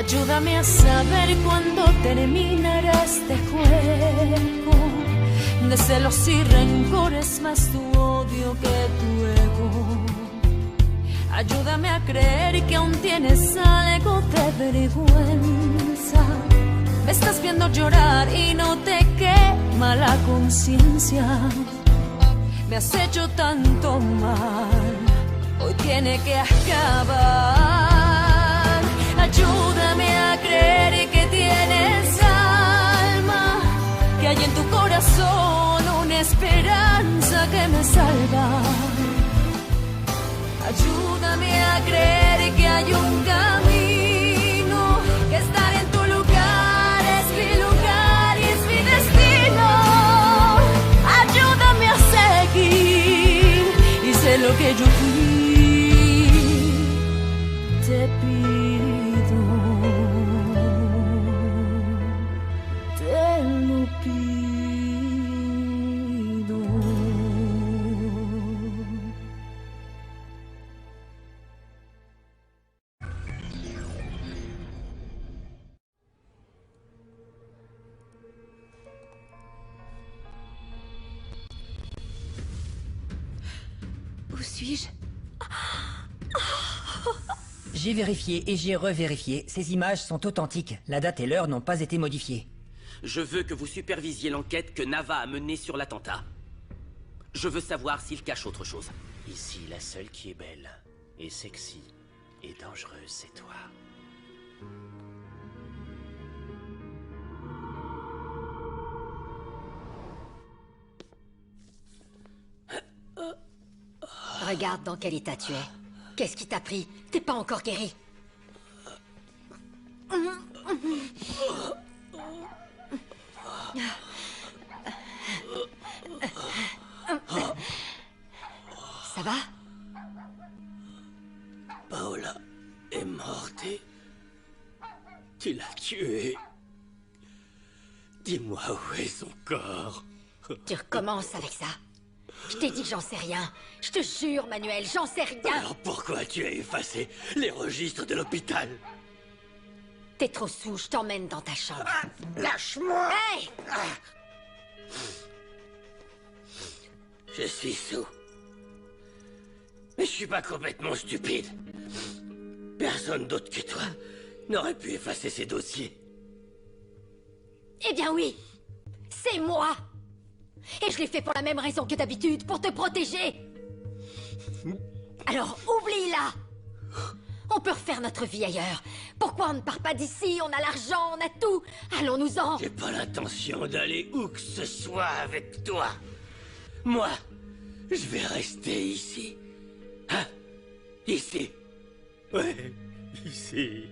Ayúdame a saber cuándo terminará este juego de celos y rencores, más tu odio que tu ego. Ayúdame a creer que aún tienes algo de vergüenza. Me estás viendo llorar y no te quema la conciencia. Me has hecho tanto mal, hoy tiene que acabar. Ayúdame a creer que tienes alma, que hay en tu corazón una esperanza que me salva. Ayúdame a creer que hay un camino, que estar en tu lugar es mi lugar y es mi destino. Ayúdame a seguir y sé lo que yo fui. Te pido, te lo pido. Où suis-je? J'ai vérifié et j'ai revérifié. Ces images sont authentiques. La date et l'heure n'ont pas été modifiées. Je veux que vous supervisiez l'enquête que Nava a menée sur l'attentat. Je veux savoir s'il cache autre chose. Ici, la seule qui est belle, et sexy, et dangereuse, c'est toi. Regarde dans quel état tu es. Qu'est-ce qui t'a pris? T'es pas encore guéri. Ça va? Paola est morte et... Tu l'as tuée. Dis-moi où est son corps. Tu recommences avec ça. Je t'ai dit que j'en sais rien. Je te jure, Manuel, j'en sais rien. Alors pourquoi tu as effacé les registres de l'hôpital? T'es trop saoul, je t'emmène dans ta chambre. Lâche-moi! Hey! Je suis sous. Mais je suis pas complètement stupide. Personne d'autre que toi n'aurait pu effacer ces dossiers. Eh bien oui, c'est moi. Et je l'ai fait pour la même raison que d'habitude, pour te protéger. Alors oublie-la. On peut refaire notre vie ailleurs. Pourquoi on ne part pas d'ici? On a l'argent, on a tout. Allons-nous-en. J'ai pas l'intention d'aller où que ce soit avec toi. Moi, je vais rester ici. Hein? Ici. Ouais, ici.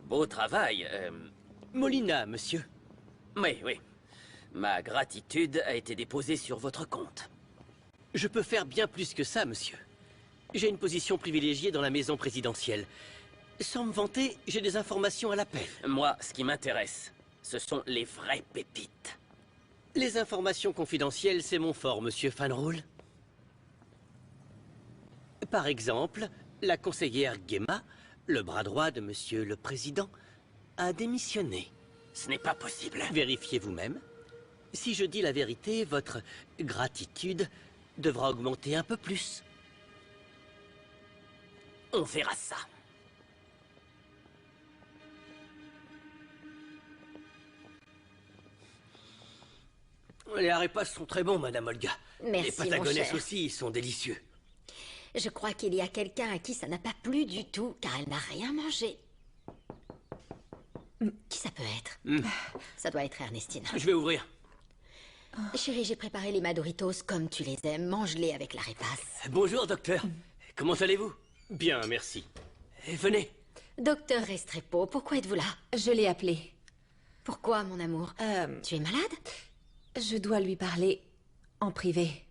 Beau travail. Molina, monsieur. Oui, oui. Ma gratitude a été déposée sur votre compte. Je peux faire bien plus que ça, monsieur. J'ai une position privilégiée dans la maison présidentielle. Sans me vanter, j'ai des informations à l'appel. Moi, ce qui m'intéresse, ce sont les vraies pépites. Les informations confidentielles, c'est mon fort, monsieur Fanroul. Par exemple, la conseillère Gemma, le bras droit de monsieur le président, a démissionné. Ce n'est pas possible. Vérifiez vous-même. Si je dis la vérité, votre gratitude devra augmenter un peu plus. On verra ça. Les arepas sont très bons, Madame Olga. Merci, Les patagones cher. aussi sont délicieux. Je crois qu'il y a quelqu'un à qui ça n'a pas plu du tout, car elle n'a rien mangé. Qui ça peut être? Ça doit être Ernestine. Je vais ouvrir. Chérie, j'ai préparé les Madoritos comme tu les aimes. Mange-les avec la répasse. Bonjour, docteur. Comment allez-vous? Bien, merci. Venez. Docteur Restrepo, pourquoi êtes-vous là? Je l'ai appelé. Pourquoi, mon amour? Tu es malade? Je dois lui parler en privé.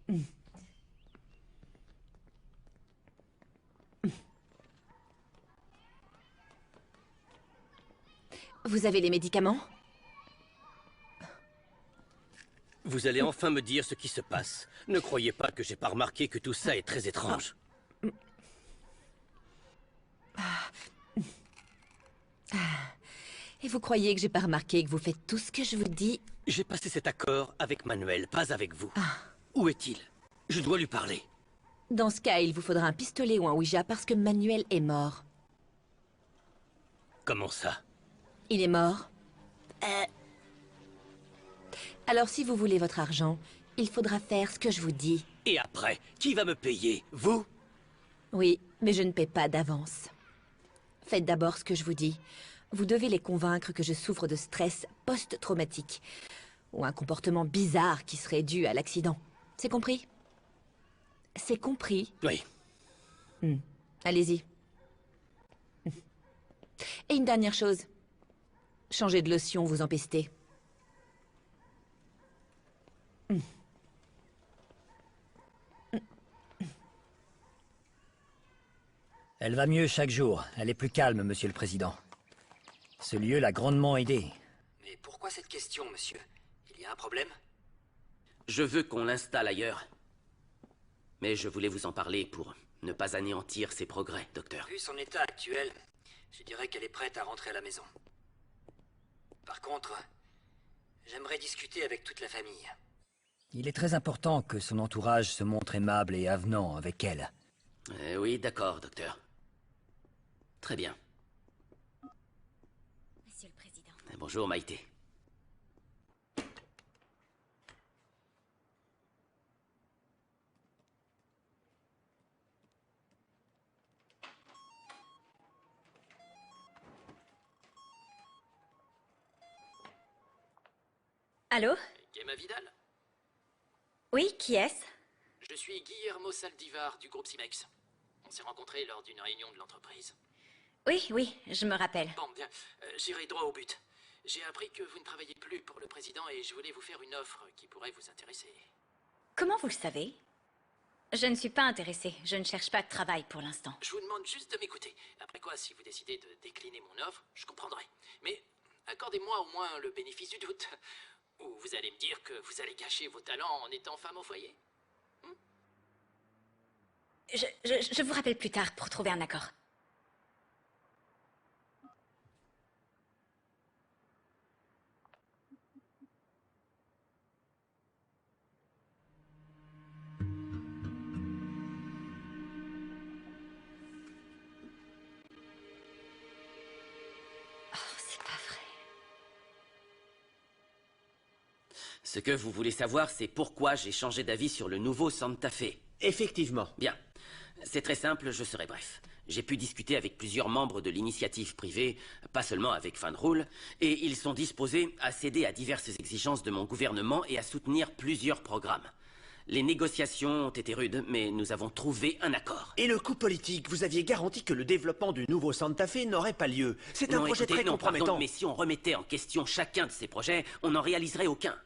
Vous avez les médicaments? Vous allez enfin me dire ce qui se passe. Ne croyez pas que j'ai pas remarqué que tout ça est très étrange. Et vous croyez que j'ai pas remarqué que vous faites tout ce que je vous dis? J'ai passé cet accord avec Manuel, pas avec vous. Où est-il? Je dois lui parler. Dans ce cas, il vous faudra un pistolet ou un Ouija parce que Manuel est mort. Comment ça? Il est mort. Alors si vous voulez votre argent, il faudra faire ce que je vous dis. Et après, qui va me payer? Vous? Oui, mais je ne paie pas d'avance. Faites d'abord ce que je vous dis. Vous devez les convaincre que je souffre de stress post-traumatique. Ou un comportement bizarre qui serait dû à l'accident. C'est compris? C'est compris? Oui. Allez-y. Et une dernière chose. Changez de lotion, vous empestez. Elle va mieux chaque jour. Elle est plus calme, monsieur le président. Ce lieu l'a grandement aidé. Mais pourquoi cette question, monsieur? Il y a un problème? Je veux qu'on l'installe ailleurs. Mais je voulais vous en parler pour ne pas anéantir ses progrès, docteur. Vu son état actuel, je dirais qu'elle est prête à rentrer à la maison. Par contre, j'aimerais discuter avec toute la famille. Il est très important que son entourage se montre aimable et avenant avec elle. Oui, d'accord, docteur. Très bien. Monsieur le Président. Bonjour, Maïté. Allô? Gemma Vidal? Oui, qui est-ce? Je suis Guillermo Saldivar du groupe Simex. On s'est rencontrés lors d'une réunion de l'entreprise. Oui, je me rappelle. Bon, bien, j'irai droit au but. J'ai appris que vous ne travaillez plus pour le président et je voulais vous faire une offre qui pourrait vous intéresser. Comment vous le savez? Je ne suis pas intéressée. Je ne cherche pas de travail pour l'instant. Je vous demande juste de m'écouter. Après quoi, si vous décidez de décliner mon offre, je comprendrai. Mais accordez-moi au moins le bénéfice du doute. Ou vous allez me dire que vous allez gâcher vos talents en étant femme au foyer. Je vous rappelle plus tard pour trouver un accord. Oh, c'est pas vrai. Ce que vous voulez savoir, c'est pourquoi j'ai changé d'avis sur le nouveau Santa Fe. Effectivement. Bien. C'est très simple, je serai bref. J'ai pu discuter avec plusieurs membres de l'initiative privée, pas seulement avec Fanroul, et ils sont disposés à céder à diverses exigences de mon gouvernement et à soutenir plusieurs programmes. Les négociations ont été rudes, mais nous avons trouvé un accord. Et le coup politique, vous aviez garanti que le développement du nouveau Santa Fe n'aurait pas lieu. C'est un projet très compromettant. Pardon, mais si on remettait en question chacun de ces projets, on n'en réaliserait aucun.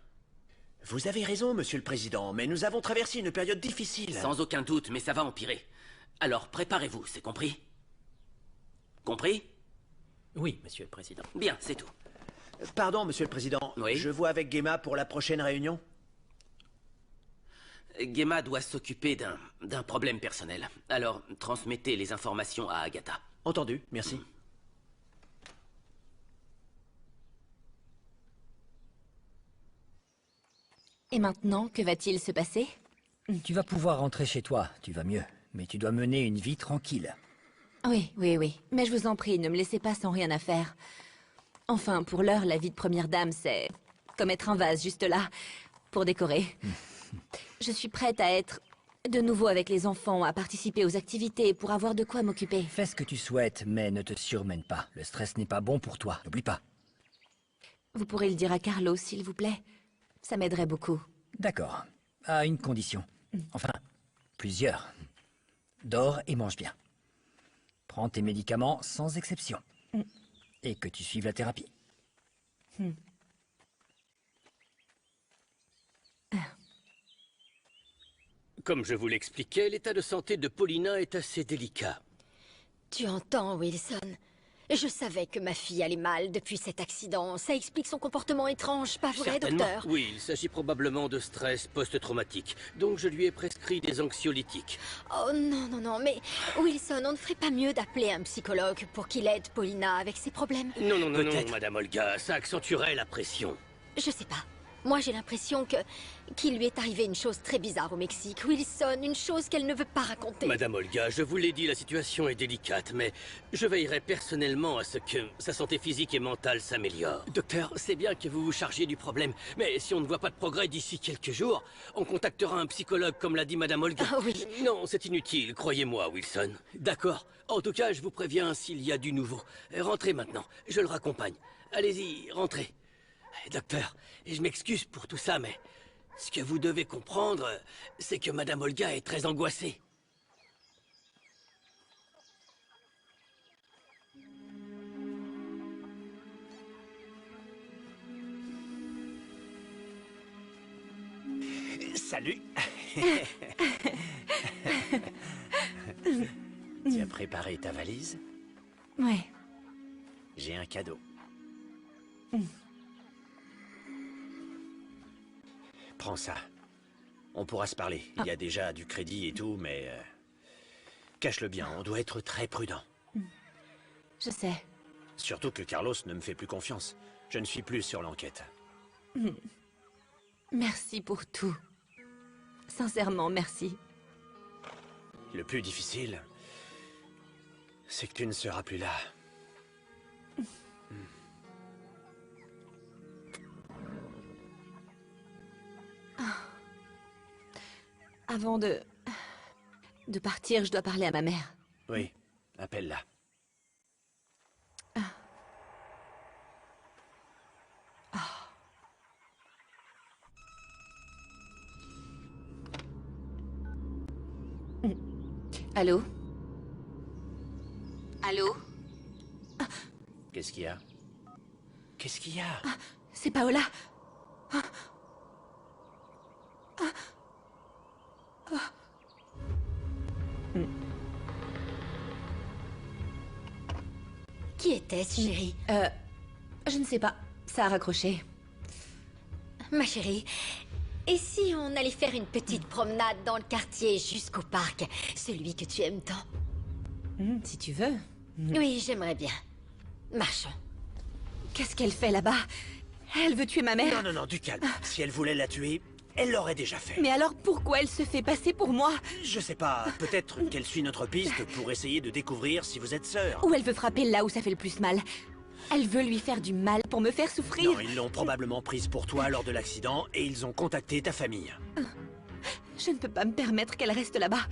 Vous avez raison, monsieur le président, mais nous avons traversé une période difficile. Sans aucun doute, mais ça va empirer. Alors préparez-vous, c'est compris? Compris? Oui, monsieur le président. Bien, c'est tout. Pardon, monsieur le président. Oui? Je vois avec Gemma pour la prochaine réunion. Gemma doit s'occuper d'un problème personnel. Alors, transmettez les informations à Agatha. Entendu, merci. Et maintenant, que va-t-il se passer? Tu vas pouvoir rentrer chez toi, tu vas mieux. Mais tu dois mener une vie tranquille. Oui. Mais je vous en prie, ne me laissez pas sans rien à faire. Enfin, pour l'heure, la vie de première dame, c'est comme être un vase juste là, pour décorer. Je suis prête à être de nouveau avec les enfants, à participer aux activités, pour avoir de quoi m'occuper. Fais ce que tu souhaites, mais ne te surmène pas. Le stress n'est pas bon pour toi, n'oublie pas. Vous pourrez le dire à Carlos, s'il vous plaît. Ça m'aiderait beaucoup. D'accord, à une condition. Enfin, plusieurs. Dors et mange bien. Prends tes médicaments sans exception. Et que tu suives la thérapie. Comme je vous l'expliquais, l'état de santé de Paulina est assez délicat. Tu entends, Wilson? Je savais que ma fille allait mal depuis cet accident. Ça explique son comportement étrange, pas vrai, Certainement. docteur? Oui, il s'agit probablement de stress post-traumatique. Donc je lui ai prescrit des anxiolytiques. Oh non, non, non, mais Wilson, on ne ferait pas mieux d'appeler un psychologue pour qu'il aide Paulina avec ses problèmes? Non, non, non, non, Peut-être. Madame Olga, ça accentuerait la pression. Je sais pas. Moi, j'ai l'impression qu'il lui est arrivé une chose très bizarre au Mexique. Wilson, une chose qu'elle ne veut pas raconter. Madame Olga, je vous l'ai dit, la situation est délicate, mais je veillerai personnellement à ce que sa santé physique et mentale s'améliore. Docteur, c'est bien que vous vous chargiez du problème, mais si on ne voit pas de progrès d'ici quelques jours, on contactera un psychologue, comme l'a dit Madame Olga. Ah oui. Non, c'est inutile, croyez-moi, Wilson. D'accord. En tout cas, je vous préviens s'il y a du nouveau. Rentrez maintenant, je le raccompagne. Allez-y, rentrez. Docteur, je m'excuse pour tout ça, mais ce que vous devez comprendre, c'est que Madame Olga est très angoissée. Salut. Tu as préparé ta valise? Ouais. J'ai un cadeau. Prends ça. On pourra se parler. Il y a déjà du crédit et tout, mais... cache-le bien, on doit être très prudent. Je sais. Surtout que Carlos ne me fait plus confiance. Je ne suis plus sur l'enquête. Merci pour tout. Sincèrement, merci. Le plus difficile, c'est que tu ne seras plus là. Avant de partir, je dois parler à ma mère. Oui, appelle-la. Allô? Allô? Qu'est-ce qu'il y a? Qu'est-ce qu'il y a? C'est Paola. Qui était-ce, chérie? Je ne sais pas. Ça a raccroché. Ma chérie, et si on allait faire une petite promenade dans le quartier jusqu'au parc, celui que tu aimes tant? Si tu veux. Oui, j'aimerais bien. Marchons. Qu'est-ce qu'elle fait là-bas? Elle veut tuer ma mère. Non, non, non, du calme. Si elle voulait la tuer, elle l'aurait déjà fait. Mais alors pourquoi elle se fait passer pour moi? Je sais pas, peut-être qu'elle suit notre piste pour essayer de découvrir si vous êtes sœurs. Ou elle veut frapper là où ça fait le plus mal. Elle veut lui faire du mal pour me faire souffrir. Non, ils l'ont probablement prise pour toi lors de l'accident et ils ont contacté ta famille. Je ne peux pas me permettre qu'elle reste là-bas.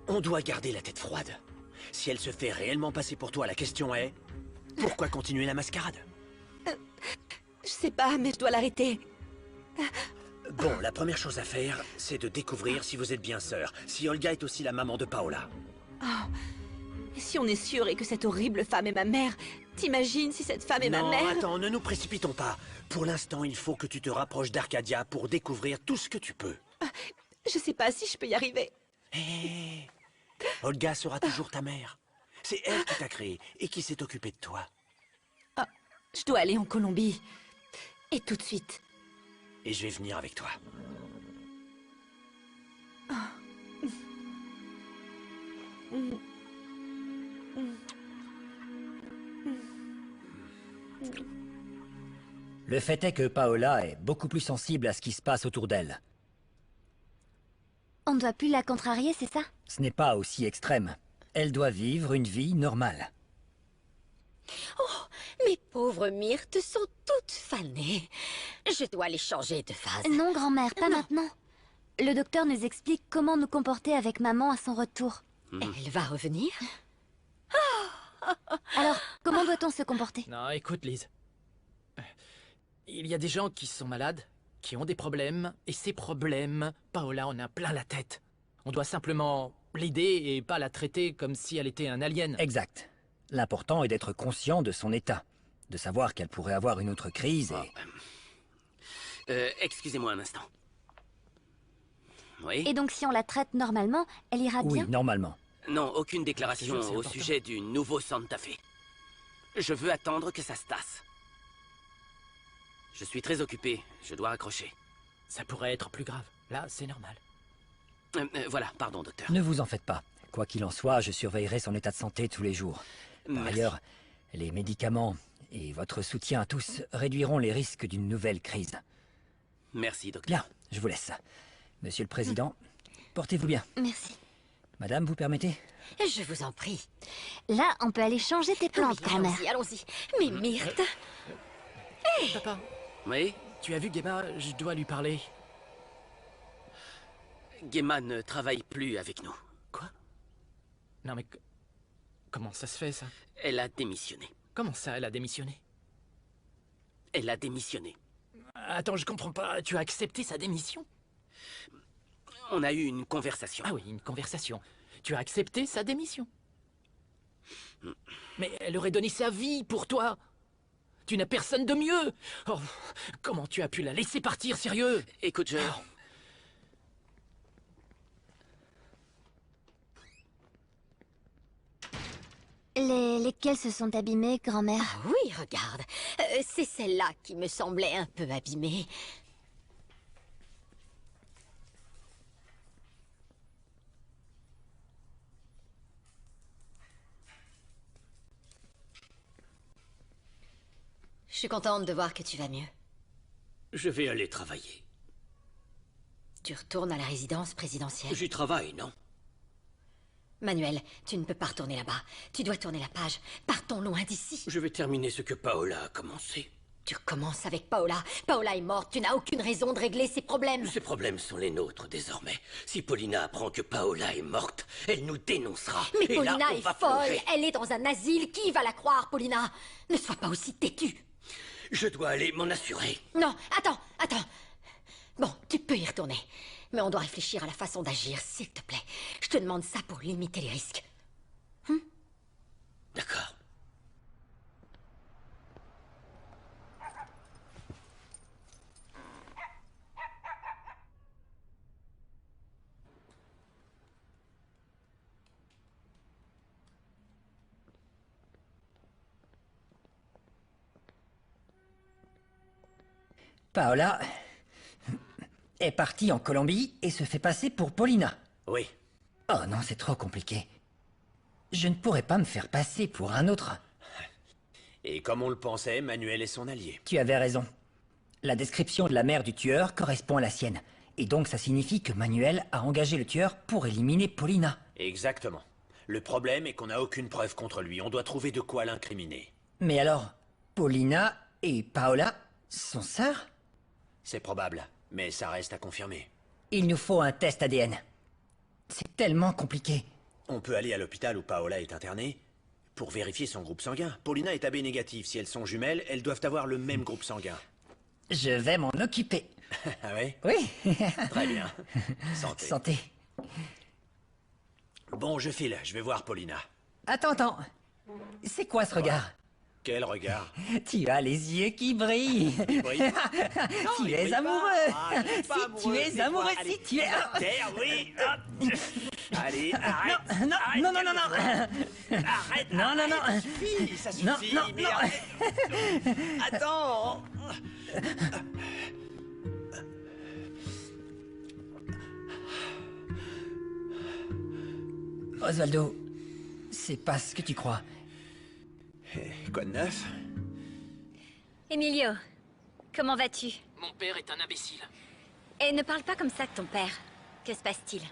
On doit garder la tête froide. Si elle se fait réellement passer pour toi, la question est... pourquoi continuer la mascarade? Je sais pas, mais je dois l'arrêter. Bon, la première chose à faire, c'est de découvrir si vous êtes bien sœurs. Si Olga est aussi la maman de Paola. Et si on est sûr et que cette horrible femme est ma mère, t'imagines si cette femme est ma mère? Non, attends, ne nous précipitons pas. Pour l'instant, il faut que tu te rapproches d'Arcadia pour découvrir tout ce que tu peux. Je sais pas si je peux y arriver. Hé, Olga sera toujours ta mère. C'est elle qui t'a créé et qui s'est occupée de toi. Je dois aller en Colombie. Et tout de suite. Et je vais venir avec toi. Le fait est que Paola est beaucoup plus sensible à ce qui se passe autour d'elle. On ne doit plus la contrarier, c'est ça? Ce n'est pas aussi extrême. Elle doit vivre une vie normale. Oh, mes pauvres myrtes sont toutes fanées. Je dois les changer de phase. Non, grand-mère, pas Non. maintenant. Le docteur nous explique comment nous comporter avec maman à son retour. Elle va revenir? Alors, comment doit-on se comporter? Non, écoute, Lise. Il y a des gens qui sont malades, qui ont des problèmes, et ces problèmes, Paola en a plein la tête. On doit simplement l'aider et pas la traiter comme si elle était un alien. Exact. L'important est d'être conscient de son état. De savoir qu'elle pourrait avoir une autre crise et... Excusez-moi un instant. Oui? Et donc si on la traite normalement, elle ira Oui, bien? normalement. Non, aucune déclaration C'est au important. sujet du nouveau Santa Fe. Je veux attendre que ça se tasse. Je suis très occupé, je dois accrocher. Ça pourrait être plus grave. Là, c'est normal. Voilà, pardon, docteur. Ne vous en faites pas. Quoi qu'il en soit, je surveillerai son état de santé tous les jours. Par Merci. ailleurs, les médicaments et votre soutien à tous réduiront les risques d'une nouvelle crise. Merci, docteur. Bien, je vous laisse. Monsieur le Président, portez-vous bien. Merci. Madame, vous permettez? Je vous en prie. Là, on peut aller changer tes plantes, Oui, grand-mère. allons-y, allons-y. Mais Myrthe... Papa, Oui? tu as vu Gemma? Je dois lui parler. Gemma ne travaille plus avec nous. Quoi? Non mais... Comment ça se fait, ça? Elle a démissionné. Comment ça, elle a démissionné? Elle a démissionné. Attends, je comprends pas. Tu as accepté sa démission? On a eu une conversation. Ah oui, une conversation. Tu as accepté sa démission? Mais elle aurait donné sa vie pour toi. Tu n'as personne de mieux. Oh, comment tu as pu la laisser partir, sérieux? Écoute, je... Lesquels se sont abîmés, grand-mère? Oui, regarde. C'est celle-là qui me semblait un peu abîmée. Je suis contente de voir que tu vas mieux. Je vais aller travailler. Tu retournes à la résidence présidentielle. J'y travaille, non? Manuel, tu ne peux pas retourner là-bas. Tu dois tourner la page. Partons loin d'ici. Je vais terminer ce que Paola a commencé. Tu recommences avec Paola. Paola est morte. Tu n'as aucune raison de régler ses problèmes. Ces problèmes sont les nôtres désormais. Si Paulina apprend que Paola est morte, elle nous dénoncera. Mais Et Paulina là, on est va folle. plonger. Elle est dans un asile. Qui va la croire, Paulina? Ne sois pas aussi têtue. Je dois aller m'en assurer. Non, attends. Bon, tu peux y retourner. Mais on doit réfléchir à la façon d'agir, s'il te plaît. Je te demande ça pour limiter les risques. D'accord. Paola est partie en Colombie et se fait passer pour Paulina. Oui. Oh non, c'est trop compliqué. Je ne pourrais pas me faire passer pour un autre. Et comme on le pensait, Manuel est son allié. Tu avais raison. La description de la mère du tueur correspond à la sienne. Et donc ça signifie que Manuel a engagé le tueur pour éliminer Paulina. Exactement. Le problème est qu'on n'a aucune preuve contre lui. On doit trouver de quoi l'incriminer. Mais alors, Paulina et Paola sont sœurs? C'est probable, mais ça reste à confirmer. Il nous faut un test ADN. C'est tellement compliqué. On peut aller à l'hôpital où Paola est internée pour vérifier son groupe sanguin. Paulina est AB négatif. Si elles sont jumelles, elles doivent avoir le même groupe sanguin. Je vais m'en occuper. Ah ouais? Oui. Très bien. Santé. Santé. Bon, je file. Je vais voir Paulina. Attends. C'est quoi ce regard? Quel regard? Tu as les yeux qui brillent. Tu es amoureux. Si tu es amoureux, si tu es... Terre, oui. Allez, arrête. Non. Arrête. Non. Ça suffit, ça suffit. Non. Mais arrête. Attends. Osvaldo, c'est pas ce que tu crois. Quoi de neuf? Emilio, comment vas-tu? Mon père est un imbécile. Et ne parle pas comme ça de ton père. Que se passe-t-il?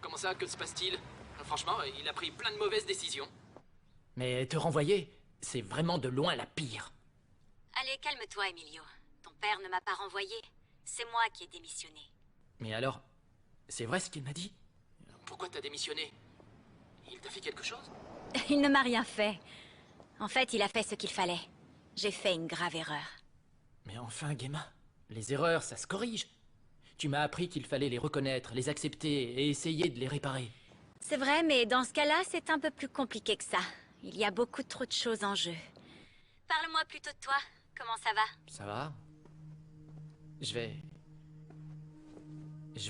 Comment ça, que se passe-t-il? Franchement, il a pris plein de mauvaises décisions. Mais te renvoyer, c'est vraiment de loin la pire. Allez, calme-toi, Emilio. Ton père ne m'a pas renvoyé. C'est moi qui ai démissionné. Mais alors, c'est vrai ce qu'il m'a dit? Pourquoi t'as démissionné? Il t'a fait quelque chose? Il ne m'a rien fait. En fait, il a fait ce qu'il fallait. J'ai fait une grave erreur. Mais enfin, Gemma, les erreurs, ça se corrige. Tu m'as appris qu'il fallait les reconnaître, les accepter et essayer de les réparer. C'est vrai, mais dans ce cas-là, c'est un peu plus compliqué que ça. Il y a beaucoup trop de choses en jeu. Parle-moi plutôt de toi. Comment ça va? Ça va? Je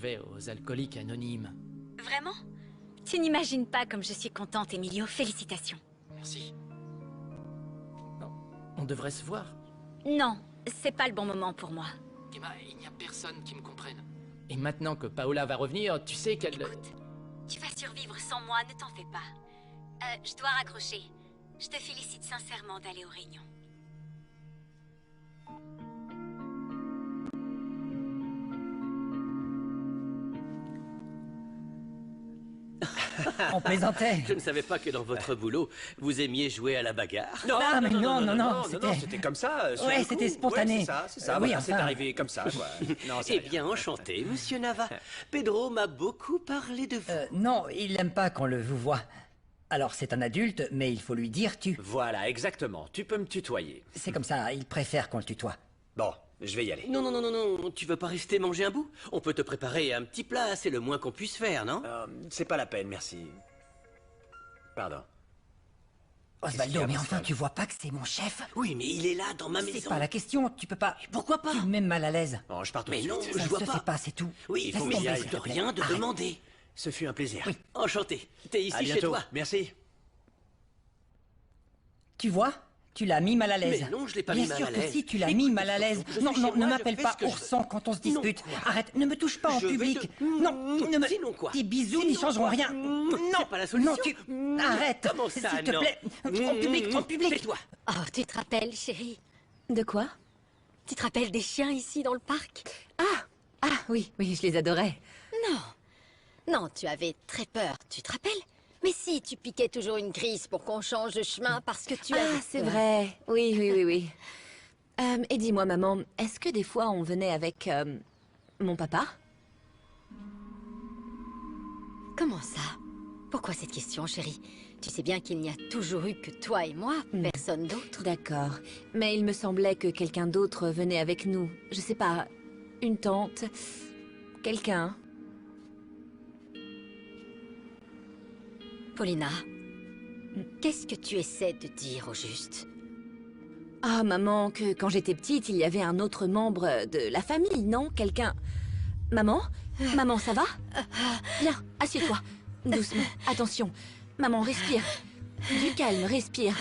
vais aux alcooliques anonymes. Vraiment? Tu n'imagines pas comme je suis contente, Emilio. Félicitations. Merci. Non, On devrait se voir. Non, c'est pas le bon moment pour moi. Emma, il n'y a personne qui me comprenne. Et maintenant que Paola va revenir, tu sais qu'elle... Écoute, tu vas survivre sans moi, ne t'en fais pas. Je dois raccrocher. Je te félicite sincèrement d'aller aux réunions. On plaisantait. Je ne savais pas que dans votre boulot, vous aimiez jouer à la bagarre. Non, c'était comme ça. sur Ouais, le coup. c'était spontané. Ouais, c'est ça. Oui, Voilà, c'est enfin. arrivé comme ça, quoi. Non, c'est Eh rien. bien, enchanté, monsieur Nava. Pedro m'a beaucoup parlé de vous. Non, il n'aime pas qu'on le vous voit. Alors, c'est un adulte, mais il faut lui dire tu. Voilà, exactement. Tu peux me tutoyer. C'est comme ça, il préfère qu'on le tutoie. Bon, je vais y aller. Non, tu veux pas rester manger un bout? On peut te préparer un petit plat, c'est le moins qu'on puisse faire, non? C'est pas la peine, merci. Pardon. Osvaldo, mais enfin, tu vois pas que c'est mon chef? Oui, mais il est là, dans ma maison. C'est pas la question, tu peux pas... Pourquoi pas? Tu me mets mal à l'aise. Bon, je pars tout de Mais suite. non, Ça je ne vois se pas. fait pas, c'est tout. Oui, il faut Laisse qu'il tomber, aille s'il de te plaît. rien de Arrête. demander. Ce fut un plaisir. Oui. Enchanté. T'es ici À chez bientôt. toi. Merci. Tu vois? Tu l'as mis mal à l'aise. Mais non, je l'ai pas Bien mis mal sûr à que l'aise. si, tu l'as Écoute, mis mal à l'aise. je suis Non, chez non, moi, ne je m'appelle fais pas ce que je ourson quand on se Non, dispute. quoi? Arrête, ne me touche pas en Je vais public. te- Non, ne me... Sinon quoi? Tes bisous Sinon n'y changeront quoi? rien. C'est Non, pas la solution. non, tu... Arrête. Comment ça, s'il te non? plaît. En public, en public. Tais-toi. Oh, tu te rappelles, chérie? De quoi? Tu te rappelles des chiens ici dans le parc? Ah, oui, je les adorais. Non, tu avais très peur, tu te rappelles? Mais si, tu piquais toujours une crise pour qu'on change de chemin parce que tu avais Ah, c'est peur. vrai. Oui. Et dis-moi, maman, est-ce que des fois on venait avec mon papa? Comment ça? Pourquoi cette question, chérie? Tu sais bien qu'il n'y a toujours eu que toi et moi, personne d'autre. D'accord. Mais il me semblait que quelqu'un d'autre venait avec nous. Je sais pas, une tante, quelqu'un. Paulina, qu'est-ce que tu essaies de dire au juste? Ah, maman, que quand j'étais petite, il y avait un autre membre de la famille, non? Quelqu'un... Maman? Maman, ça va? Viens, assieds-toi. Doucement, attention. Maman, respire. Du calme, respire.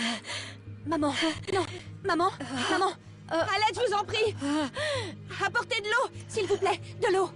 Maman, non, maman, maman. À l'aide, je vous en prie. Apportez de l'eau, s'il vous plaît, de l'eau.